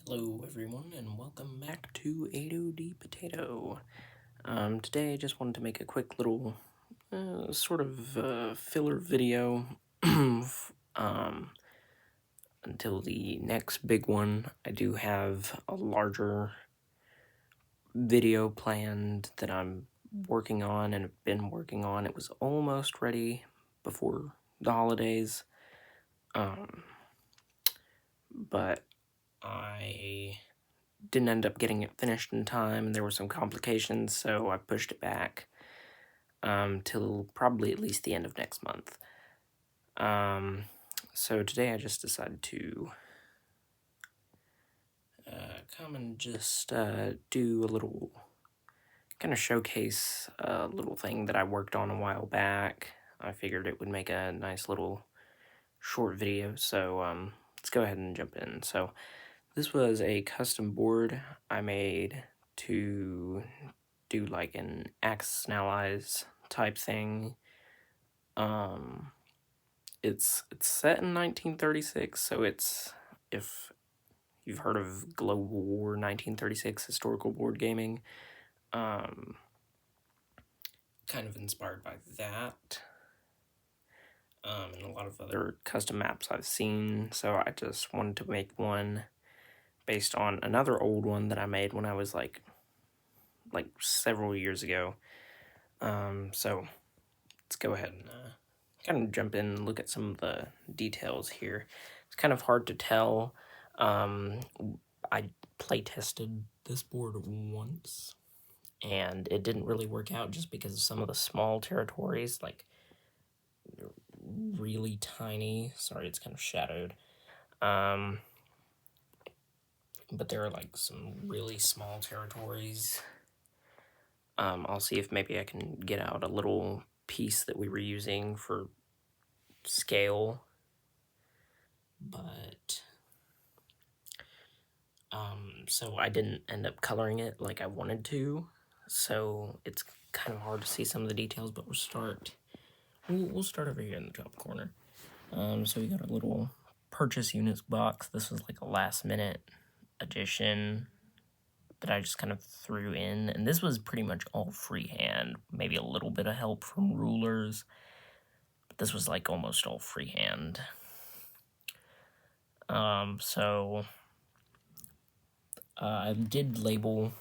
Hello everyone and welcome back to 8OD Potato. Today I just wanted to make a quick little filler video until the next big one. I do have a larger video planned that I'm working on and have been working on. It was almost ready before the holidays, but I didn't end up getting it finished in time, and there were some complications, so I pushed it back till probably at least the end of next month. So today I just decided to come and just do a little kind of showcase a little thing that I worked on a while back. I figured it would make a nice little short video, so let's go ahead and jump in. So this was a custom board I made to do like an Axis and Allies type thing. It's set in 1936, so it's, if you've heard of Global War 1936 historical board gaming, kind of inspired by that. And a lot of other custom maps I've seen, so I just wanted to make one based on another old one that I made when I was like several years ago. So let's go ahead and kind of jump in and look at some of the details here. It's kind of hard to tell. I play tested this board once, and it didn't really work out just because of some of the small territories, like really tiny. Sorry, it's kind of shadowed. But there are like some really small territories. I'll see if maybe I can get out a little piece that we were using for scale, but so I didn't end up coloring it like I wanted to, so it's kind of hard to see some of the details, but we'll start over here in the top corner. So we got a little purchase units box. This was like a last minute addition that I just kind of threw in, and this was pretty much all freehand, maybe a little bit of help from rulers, but this was like almost all freehand. I did label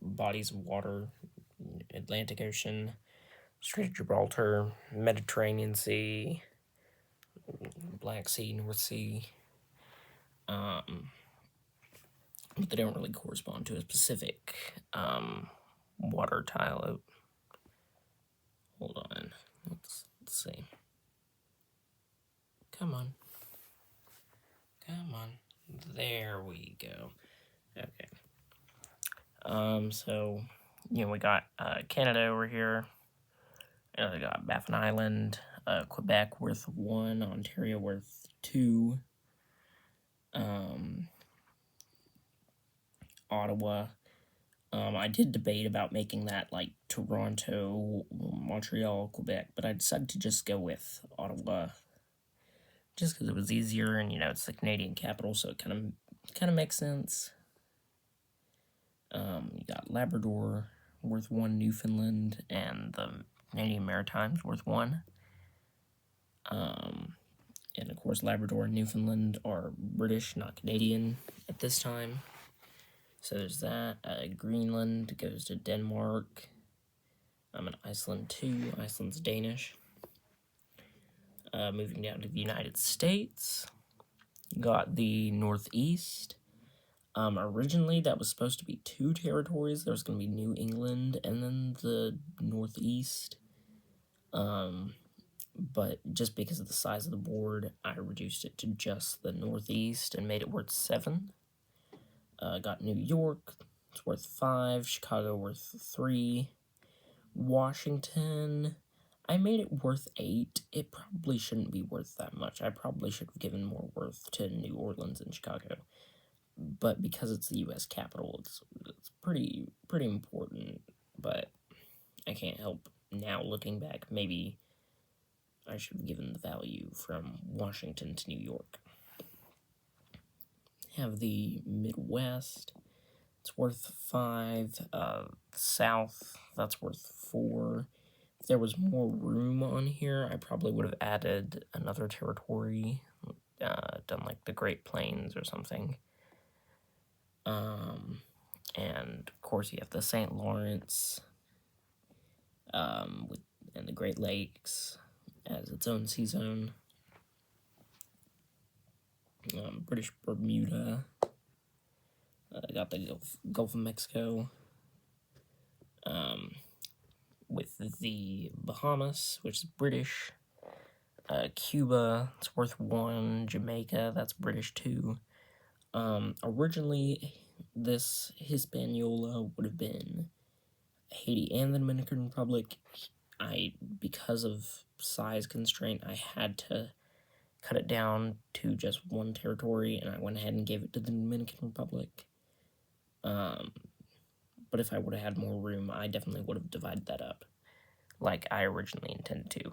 bodies of water: Atlantic Ocean, Strait of Gibraltar, Mediterranean Sea, Black Sea, North Sea. But they don't really correspond to a specific water tile. Hold on. Let's see. Come on. There we go. Okay. So, we got Canada over here. We got Baffin Island, Quebec worth 1, Ontario worth 2, Ottawa. I did debate about making that like Toronto, Montreal, Quebec, but I decided to just go with Ottawa, just because it was easier, and it's the Canadian capital, so it kind of makes sense. You got Labrador worth 1, Newfoundland, and the Canadian Maritimes worth 1. And of course, Labrador and Newfoundland are British, not Canadian at this time. So there's that. Greenland goes to Denmark. I'm in Iceland too. Iceland's Danish. Moving down to the United States, got the Northeast. Originally, that was supposed to be 2 territories. There was going to be New England and then the Northeast. But just because of the size of the board, I reduced it to just the Northeast and made it worth 7. Got New York, it's worth 5. Chicago worth 3. Washington, I made it worth 8. It probably shouldn't be worth that much. I probably should have given more worth to New Orleans and Chicago. But because it's the U.S. capital, it's pretty important. But I can't help now looking back. Maybe I should have given the value from Washington to New York. have the Midwest. It's worth 5. South, that's worth 4. If there was more room on here, I probably would have added another territory, done like the Great Plains or something. And of course you have the St. Lawrence, and the Great Lakes as its own sea zone. British Bermuda. Got the Gulf of Mexico. With the Bahamas, which is British. Cuba, it's worth 1. Jamaica, that's British too. Originally, this Hispaniola would have been Haiti and the Dominican Republic. Because of size constraint, I had to cut it down to just 1 territory, and I went ahead and gave it to the Dominican Republic. But if I would have had more room, I definitely would have divided that up, like I originally intended to.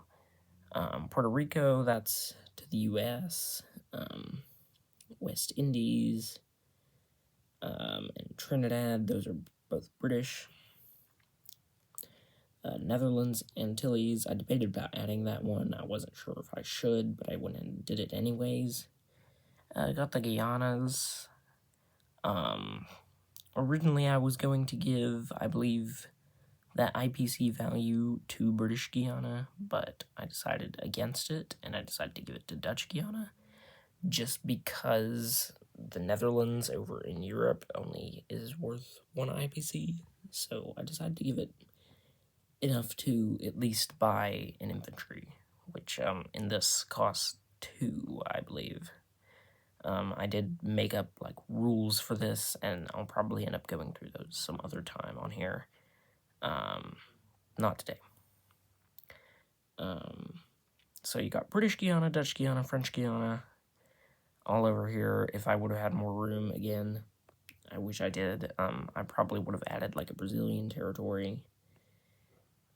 Puerto Rico, that's to the U.S., West Indies, and Trinidad, those are both British. Netherlands, Antilles, I debated about adding that one. I wasn't sure if I should, but I went and did it anyways. Got the Guianas. Originally I was going to give, I believe, that IPC value to British Guiana, but I decided against it, and I decided to give it to Dutch Guiana, just because the Netherlands over in Europe only is worth 1 IPC, so I decided to give it enough to at least buy an infantry, which in this costs 2, I believe. I did make up like rules for this, and I'll probably end up going through those some other time on here. Not today. So you got British Guiana, Dutch Guiana, French Guiana, all over here. If I would have had more room, again, I wish I did. I probably would have added like a Brazilian territory,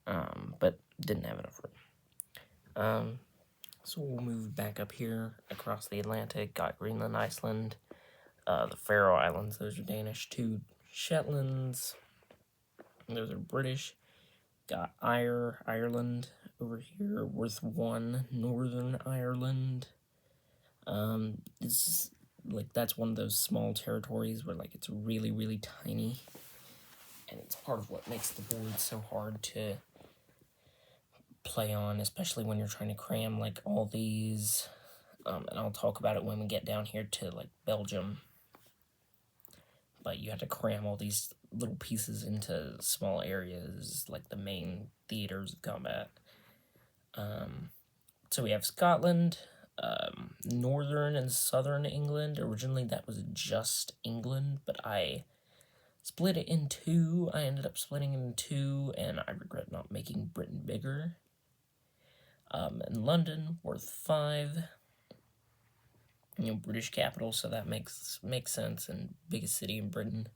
but didn't have enough room. So we'll move back up here across the Atlantic. Got Greenland, Iceland, the Faroe Islands, those are Danish. 2 Shetlands, those are British. Got Ireland over here, worth 1. Northern Ireland. This is, like, that's one of those small territories where, like, it's really, really tiny. And it's part of what makes the board so hard to play on, especially when you're trying to cram, like, all these. And I'll talk about it when we get down here to, like, Belgium. But you have to cram all these little pieces into small areas, like the main theaters of combat. So we have Scotland, northern and southern England. Originally that was just England, but I split it in 2. I ended up splitting it in 2, and I regret not making Britain bigger. And London, worth 5. British capital, so that makes sense, and biggest city in Britain.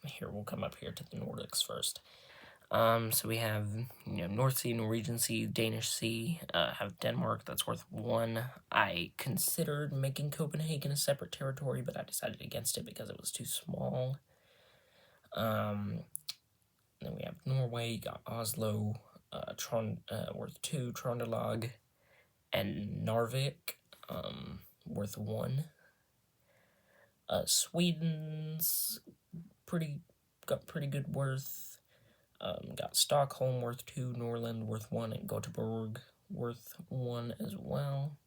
Here, we'll come up here to the Nordics first. So we have, North Sea, Norwegian Sea, Danish Sea, have Denmark, that's worth 1. I considered making Copenhagen a separate territory, but I decided against it because it was too small. Then we have Norway, got Oslo, worth 2, Trondelag, and Narvik, worth 1. Sweden's got pretty good worth. Got Stockholm, worth 2, Norland, worth 1, and Göteborg, worth 1 as well.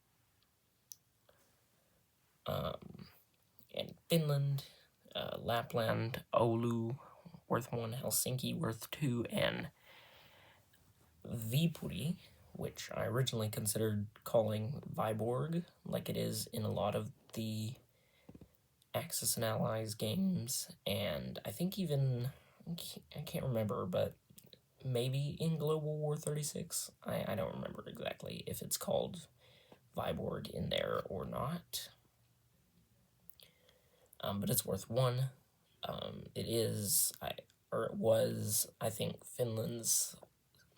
And Finland, Lapland, Oulu, worth 1, Helsinki, worth 2, and Viipuri, which I originally considered calling Viborg, like it is in a lot of the Axis and Allies games, and I think even, I can't remember, but maybe in Global War 36, I don't remember exactly if it's called Viborg in there or not, but it's worth 1. It was, I think, Finland's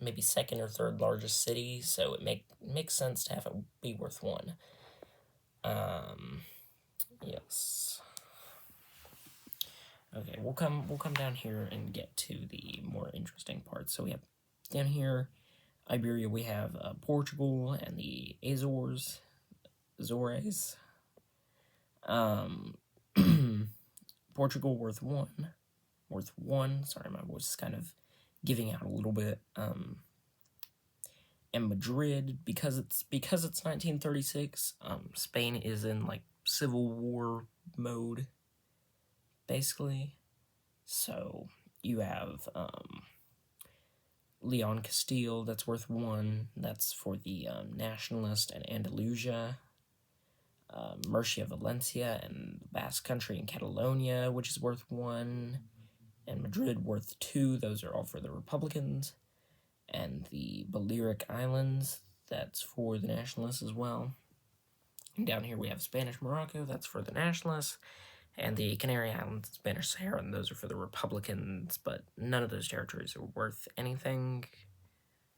maybe 2nd or 3rd largest city, so it makes sense to have it be worth 1. Yes. Okay, we'll come down here and get to the more interesting parts. So we have down here, Iberia, we have Portugal and the Azores. Portugal worth one. Sorry, my voice is kind of giving out a little bit. And Madrid, because it's 1936. Spain is in like civil war mode, basically. So you have Leon Castile, that's worth one. That's for the nationalist and Andalusia. Murcia, Valencia, and Basque Country and Catalonia, which is worth one. And Madrid worth two. Those are all for the Republicans. And the Balearic Islands, that's for the nationalists as well. And down here we have Spanish Morocco, that's for the nationalists. And the Canary Islands, Spanish Sahara, and those are for the Republicans, but none of those territories are worth anything,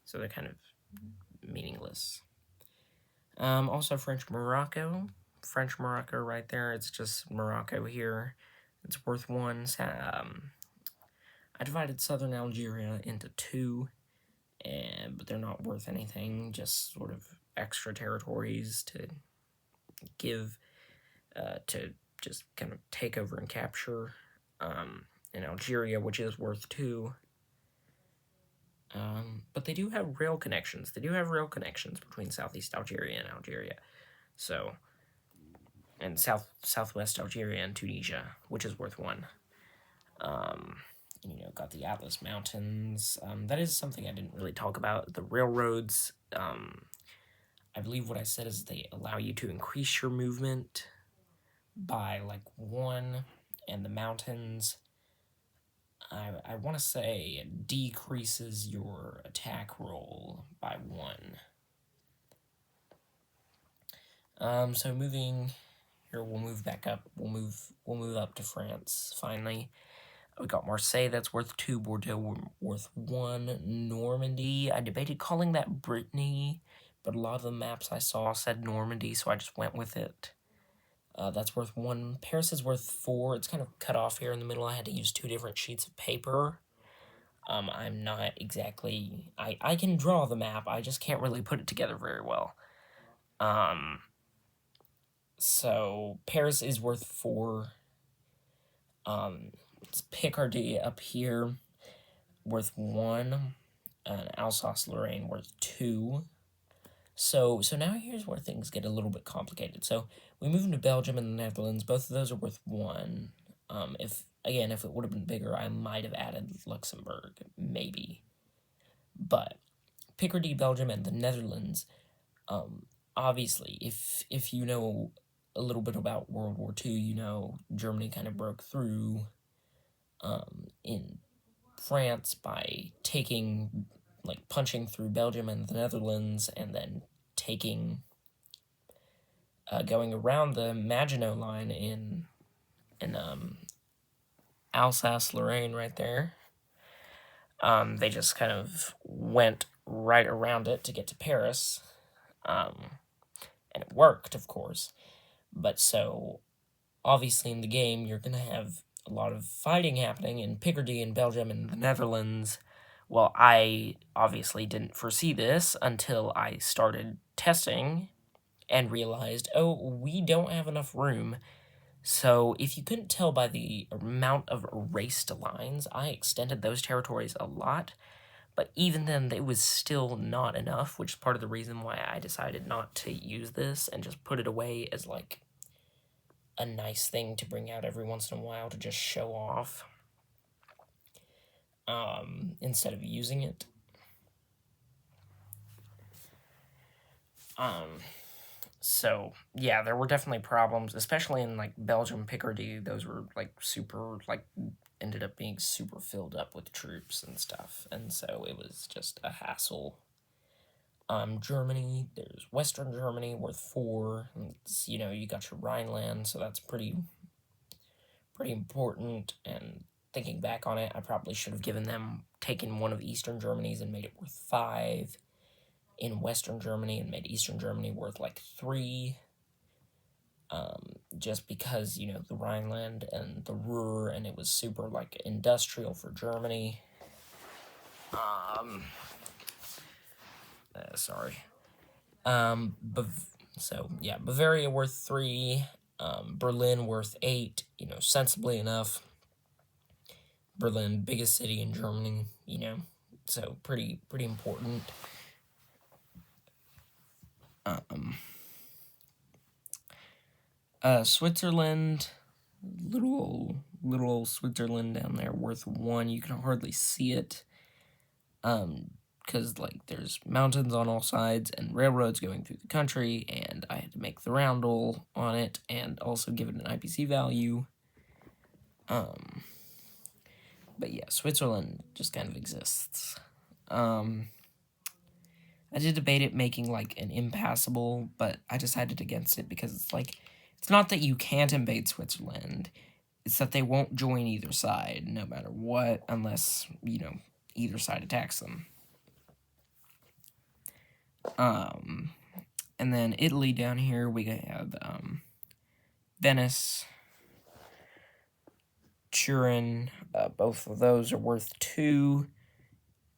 so they're kind of meaningless. Also French Morocco right there, it's just Morocco here, it's worth one. I divided southern Algeria into two, but they're not worth anything, just sort of extra territories to give, to just kind of take over and capture in Algeria, which is worth two. But they do have rail connections. They do have rail connections between Southeast Algeria and Algeria. So, and Southwest Algeria and Tunisia, which is worth one. Got the Atlas Mountains. That is something I didn't really talk about. The railroads, I believe what I said is they allow you to increase your movement by like one, and the mountains, I want to say, decreases your attack roll by one. So moving here, we'll move back up. We'll move up to France finally. We got Marseille, that's worth two. Bordeaux worth one. Normandy, I debated calling that Brittany, but a lot of the maps I saw said Normandy, so I just went with it. That's worth one. Paris is worth four. It's kind of cut off here in the middle. I had to use two different sheets of paper. I'm not exactly... I can draw the map. I just can't really put it together very well. So, Paris is worth four. It's Picardy up here, worth one. And Alsace-Lorraine worth two. So now here's where things get a little bit complicated. So we move into Belgium and the Netherlands. Both of those are worth one. If it would have been bigger, I might have added Luxembourg, maybe. But Picardy, Belgium, and the Netherlands, obviously, if you know a little bit about World War II, you know Germany kind of broke through in France by punching through Belgium and the Netherlands, and then going around the Maginot Line in Alsace-Lorraine right there. They just kind of went right around it to get to Paris, and it worked, of course. But so, obviously in the game, you're going to have a lot of fighting happening in Picardy and Belgium and the Netherlands. Well, I obviously didn't foresee this until I started testing and realized, oh, we don't have enough room. So if you couldn't tell by the amount of erased lines, I extended those territories a lot. But even then, it was still not enough, which is part of the reason why I decided not to use this and just put it away as, like, a nice thing to bring out every once in a while to just show off, instead of using it. So, yeah, there were definitely problems, especially in, like, Belgium, Picardy. Those were, like, ended up being super filled up with troops and stuff, and so it was just a hassle. Germany, there's Western Germany, worth four. It's, you got your Rhineland, so that's pretty important, and thinking back on it, I probably should have taken one of Eastern Germany's and made it worth five in Western Germany, and made Eastern Germany worth, like, three. just because, you know, the Rhineland and the Ruhr, and it was super, like, industrial for Germany. Sorry. So, yeah, Bavaria worth 3, Berlin worth 8, you know, sensibly enough. Berlin, biggest city in Germany, you know, so pretty important. Switzerland, little old Switzerland down there, worth 1. You can hardly see it, because, like, there's mountains on all sides and railroads going through the country, and I had to make the roundel on it and also give it an IPC value. But yeah, Switzerland just kind of exists. I did debate it making, like, an impassable, but I decided against it because it's, like, it's not that you can't invade Switzerland, it's that they won't join either side, no matter what, unless, you know, either side attacks them. And then Italy down here, we have, Venice, Turin, both of those are worth 2,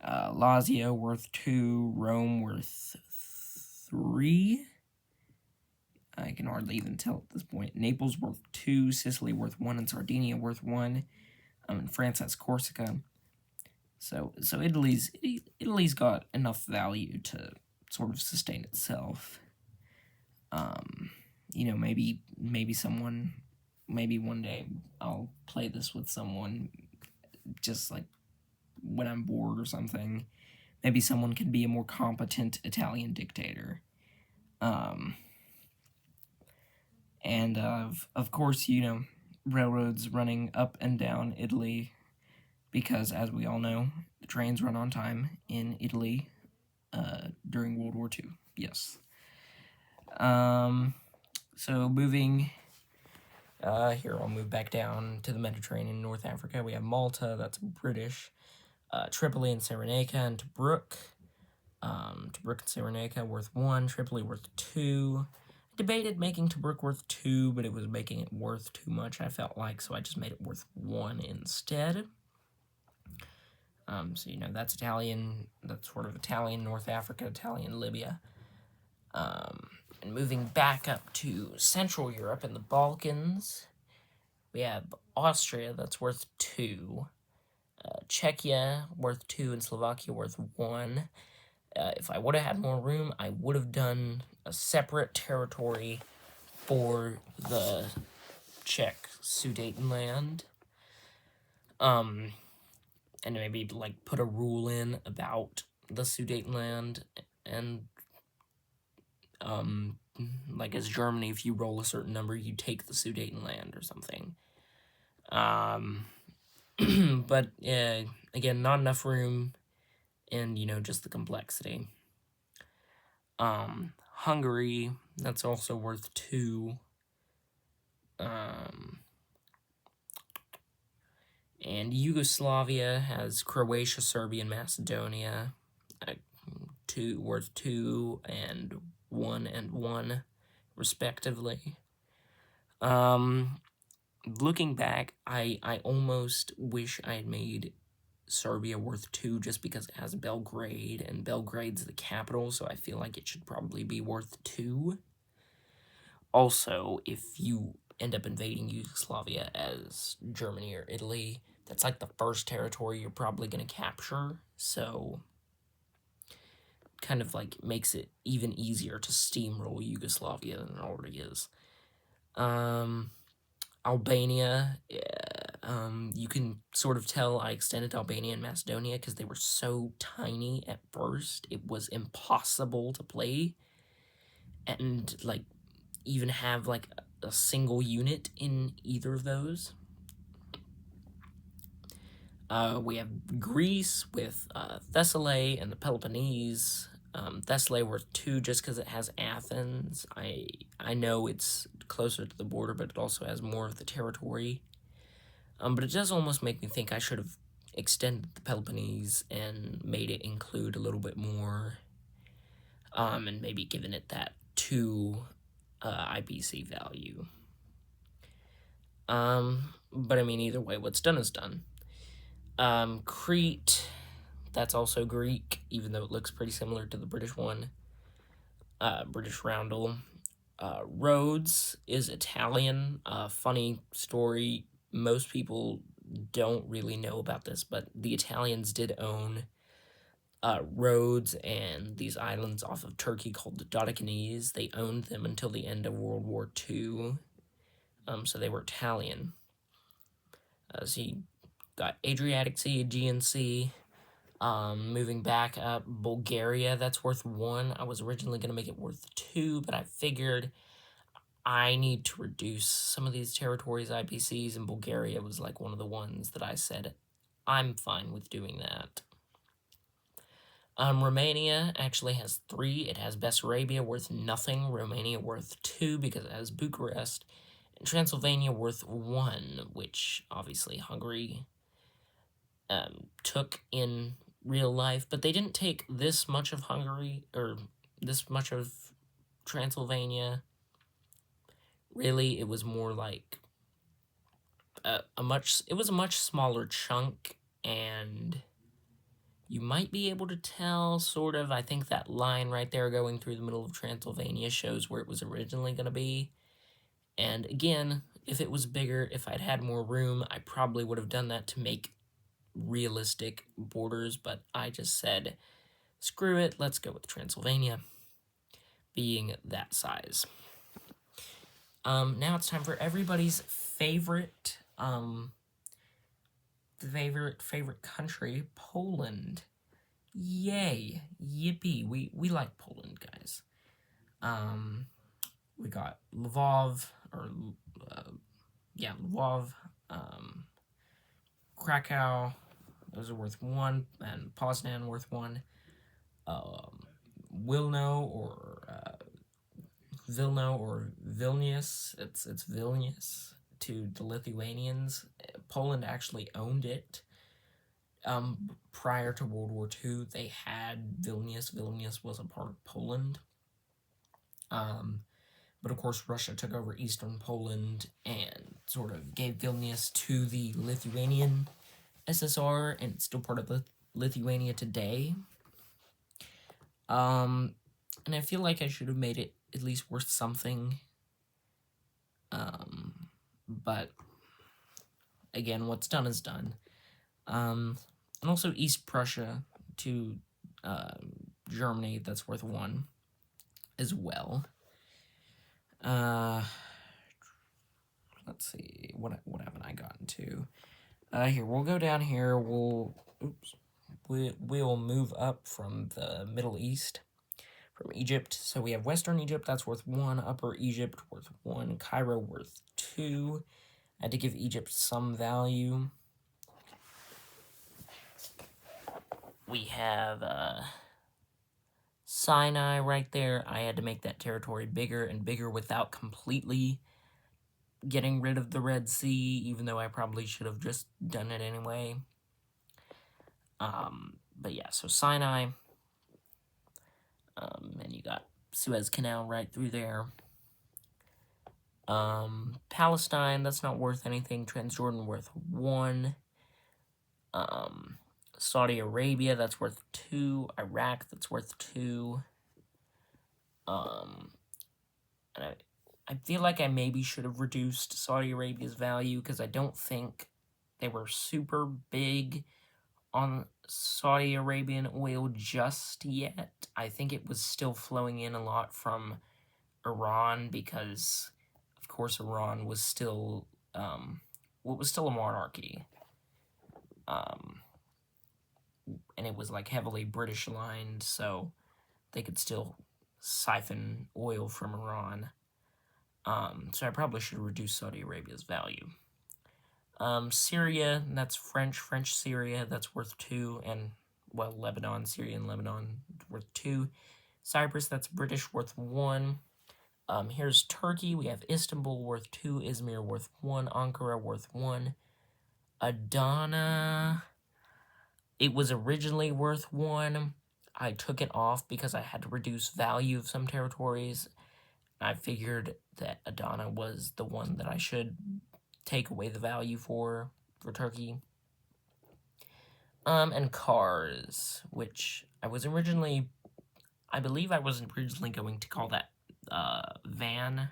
Lazio worth 2, Rome worth 3, I can hardly even tell at this point, Naples worth 2, Sicily worth 1, and Sardinia worth 1, and France has Corsica. So Italy's got enough value to sort of sustain itself. You know, maybe one day I'll play this with someone, just like when I'm bored or something. Maybe someone can be a more competent Italian dictator. And of course, you know, railroads running up and down Italy, because as we all know, the trains run on time in Italy during World War II. Yes. So moving here, I'll move back down to the Mediterranean, North Africa. We have Malta, that's British, Tripoli and Cyrenaica, and Tobruk. Tobruk and Cyrenaica worth 1, Tripoli worth 2. I debated making Tobruk worth 2, but it was making it worth too much, I felt like, so I just made it worth 1 instead. So, you know, that's Italian, that's sort of Italian North Africa, Italian Libya. And moving back up to Central Europe and the Balkans, we have Austria, that's worth 2, Czechia worth 2, and Slovakia worth 1. If I would have had more room, I would have done a separate territory for the Czech Sudetenland. And maybe, like, put a rule in about the Sudetenland, and, like, as Germany, if you roll a certain number, you take the Sudetenland or something. But, again, not enough room, and, you know, just the complexity. Hungary, that's also worth 2. And Yugoslavia has Croatia, Serbia, and Macedonia, worth 2 and 1, respectively. Looking back, I almost wish I had made Serbia worth 2 just because it has Belgrade, and Belgrade's the capital, so I feel like it should probably be worth 2. Also, if you end up invading Yugoslavia as Germany or Italy, that's like the first territory you're probably going to capture, so kind of like makes it even easier to steamroll Yugoslavia than it already is. Albania, you can sort of tell I extended Albania and Macedonia because they were so tiny at first, it was impossible to play and, like, even have, like, a single unit in either of those. We have Greece with Thessaly and the Peloponnese. Thessaly worth 2 just because it has Athens. I know it's closer to the border, but it also has more of the territory. But it does almost make me think I should have extended the Peloponnese and made it include a little bit more, and maybe given it that 2 IPC value. But I mean, either way, what's done is done. Crete, that's also Greek, even though it looks pretty similar to the British one. British roundel. Rhodes is Italian. Funny story, most people don't really know about this, but the Italians did own Rhodes and these islands off of Turkey called the Dodecanese. They owned them until the end of World War II, so they were Italian. So you got Adriatic Sea, Aegean Sea. Moving back up, Bulgaria, that's worth 1. I was originally going to make it worth 2, but I figured I need to reduce some of these territories' IPCs, and Bulgaria was like one of the ones that I said I'm fine with doing that. Romania actually has 3. It has Bessarabia worth nothing, Romania worth 2 because it has Bucharest, and Transylvania worth 1, which obviously Hungary took in real life, but they didn't take this much of Hungary, or this much of Transylvania. Really, it was more like a much smaller chunk, and you might be able to tell, sort of. I think that line right there going through the middle of Transylvania shows where it was originally going to be. And again, if it was bigger, if I'd had more room, I probably would have done that to make realistic borders, but I just said, screw it, let's go with Transylvania being that size. Now it's time for everybody's favorite country, Poland. Yay, yippee, we like Poland, guys. We got Lvov, Krakow, those are worth 1, and Poznan worth 1. Vilno or Vilnius, it's Vilnius to the Lithuanians. Poland actually owned it. Prior to World War II, they had Vilnius. Vilnius was a part of Poland. But of course, Russia took over eastern Poland and sort of gave Vilnius to the Lithuanian SSR, and it's still part of Lithuania today. And I feel like I should have made it at least worth something. But again, what's done is done. And also East Prussia to Germany, that's worth 1 as well. Let's see, what haven't I gotten to? Here, we'll go down here, we'll move up from the Middle East, from Egypt. So we have Western Egypt, that's worth 1, Upper Egypt worth 1, Cairo worth 2. I had to give Egypt some value. We have Sinai right there. I had to make that territory bigger and bigger without completely getting rid of the Red Sea, even though I probably should have just done it anyway. But yeah, so Sinai, and you got Suez Canal right through there. Palestine, that's not worth anything. Transjordan worth 1. Saudi Arabia, that's worth 2. Iraq, that's worth 2. And I feel like I maybe should have reduced Saudi Arabia's value, because I don't think they were super big on Saudi Arabian oil just yet. I think it was still flowing in a lot from Iran, because, of course, Iran was still, was still a monarchy. And it was, like, heavily British-aligned, so they could still siphon oil from Iran. So I probably should reduce Saudi Arabia's value. Syria, that's French Syria, that's worth 2, and, well, Lebanon, Syria and Lebanon, worth 2. Cyprus, that's British, worth 1. Here's Turkey, we have Istanbul, worth 2, Izmir, worth 1, Ankara, worth 1. Adana, it was originally worth 1. I took it off because I had to reduce value of some territories. I figured that Adana was the one that I should take away the value for Turkey. And Kars, which I believe I was originally going to call that Van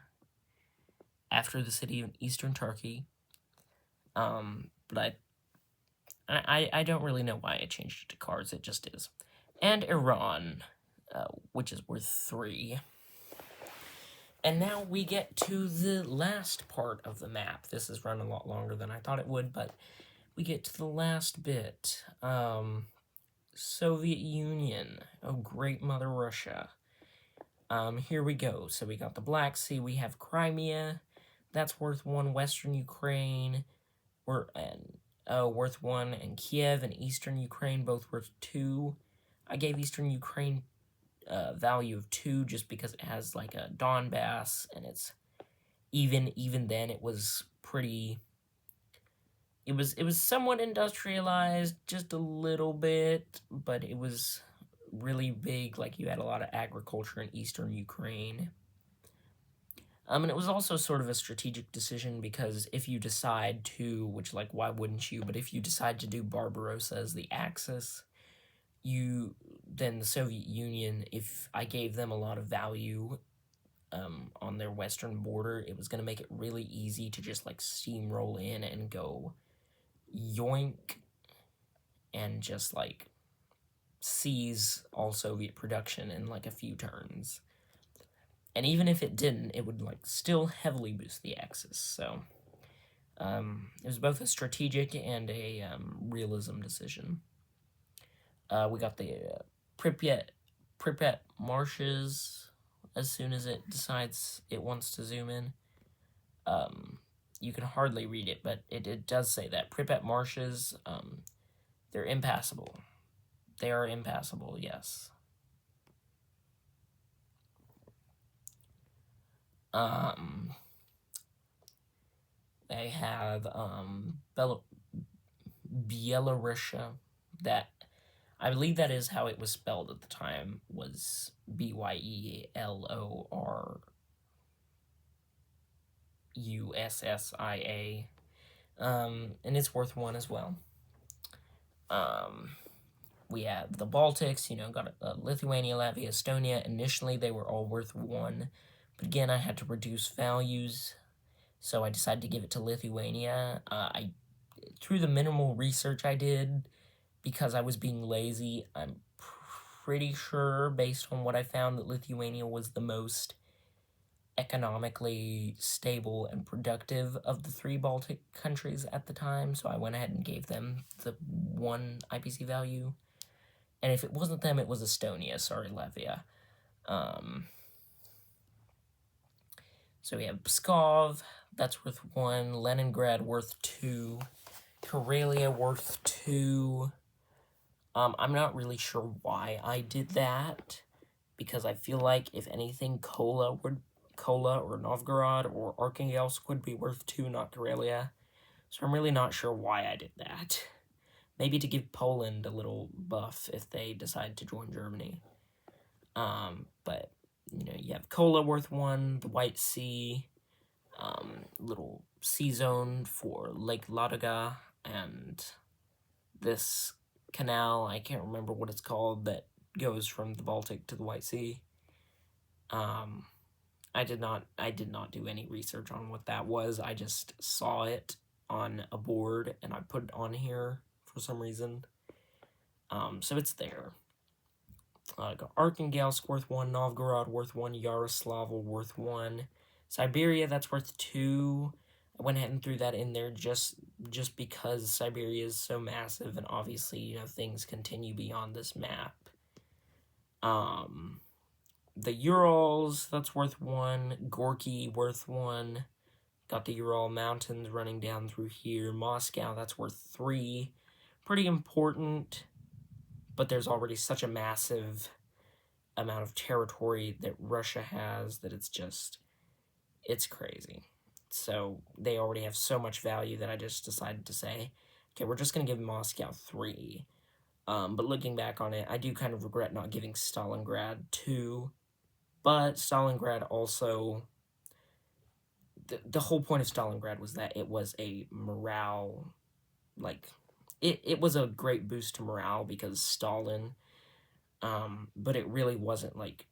after the city of Eastern Turkey. But I don't really know why I changed it to Kars, it just is. And Iran, which is worth 3. And now we get to the last part of the map. This has run a lot longer than I thought it would, but we get to the last bit. Soviet Union. Oh, great mother Russia. Here we go. So we got the Black Sea. We have Crimea. That's worth 1. Western Ukraine. Worth 1. And Kiev and Eastern Ukraine, both worth 2. I gave Eastern Ukraine value of 2 just because it has like a Donbass, and it's even then it was pretty. It was somewhat industrialized, just a little bit, but it was really big. Like, you had a lot of agriculture in Eastern Ukraine. And it was also sort of a strategic decision, because if you decide to, which, like, why wouldn't you, but if you decide to do Barbarossa as the Axis, then the Soviet Union, if I gave them a lot of value on their western border, it was going to make it really easy to just, like, steamroll in and go yoink and just, like, seize all Soviet production in, like, a few turns. And even if it didn't, it would, like, still heavily boost the Axis. So it was both a strategic and a realism decision. We got the Pripyat marshes as soon as it decides it wants to zoom in. You can hardly read it, but it does say that. Pripyat marshes, they're impassable. They are impassable, yes. They have Byelorussia, that I believe that is how it was spelled at the time, was Byelorusia. And it's worth 1 as well. We have the Baltics, got Lithuania, Latvia, Estonia. Initially, they were all worth 1. But again, I had to reduce values, so I decided to give it to Lithuania. Through the minimal research I did, because I was being lazy, I'm pretty sure, based on what I found, that Lithuania was the most economically stable and productive of the 3 Baltic countries at the time, so I went ahead and gave them the 1 IPC value. And if it wasn't them, it was Estonia. Sorry, Latvia. So we have Pskov, that's worth 1. Leningrad worth 2. Karelia worth 2. I'm not really sure why I did that, because I feel like, if anything, Kola or Novgorod or Arkhangelsk would be worth 2, not Karelia. So I'm really not sure why I did that. Maybe to give Poland a little buff if they decide to join Germany. But, you have Kola worth 1, the White Sea, little sea zone for Lake Ladoga, and this canal, I can't remember what it's called, that goes from the Baltic to the White Sea. I did not do any research on what that was. I just saw it on a board and I put it on here for some reason. So it's there. Arkhangelsk worth 1, Novgorod worth 1, Yaroslavl worth 1, Siberia, that's worth 2. I went ahead and threw that in there just because Siberia is so massive, and obviously, things continue beyond this map. The Urals, that's worth 1. Gorky, worth 1. Got the Ural Mountains running down through here. Moscow, that's worth 3. Pretty important, but there's already such a massive amount of territory that Russia has that it's crazy. So they already have so much value that I just decided to say, okay, we're just going to give Moscow 3. But looking back on it, I do kind of regret not giving Stalingrad 2. But Stalingrad also, the whole point of Stalingrad was that it was a morale, like, it was a great boost to morale because Stalin, but it really wasn't, like,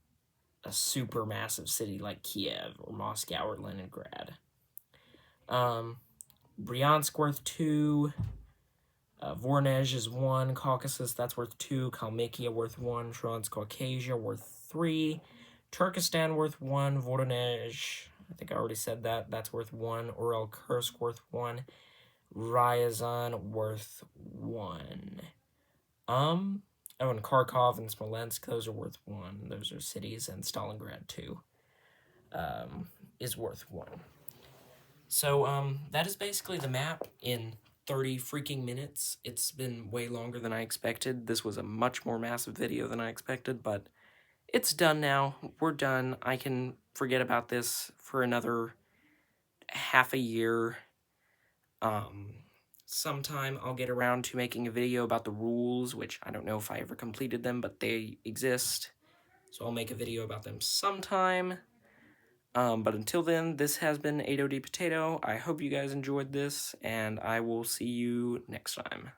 a super massive city like Kiev or Moscow or Leningrad. Bryansk worth 2, Voronezh is 1, Caucasus, that's worth 2, Kalmykia worth 1, Transcaucasia worth 3, Turkestan worth 1, Voronezh, I think I already said that, that's worth 1, Ural-Kursk worth 1, Ryazan worth 1. Oh, and Kharkov and Smolensk, those are worth 1. Those are cities, and Stalingrad, too, is worth 1. So, that is basically the map in 30 freaking minutes. It's been way longer than I expected. This was a much more massive video than I expected, but it's done now. We're done. I can forget about this for another half a year. Sometime I'll get around to making a video about the rules, which I don't know if I ever completed them, but they exist. So I'll make a video about them sometime. But until then, this has been 8OD Potato. I hope you guys enjoyed this, and I will see you next time.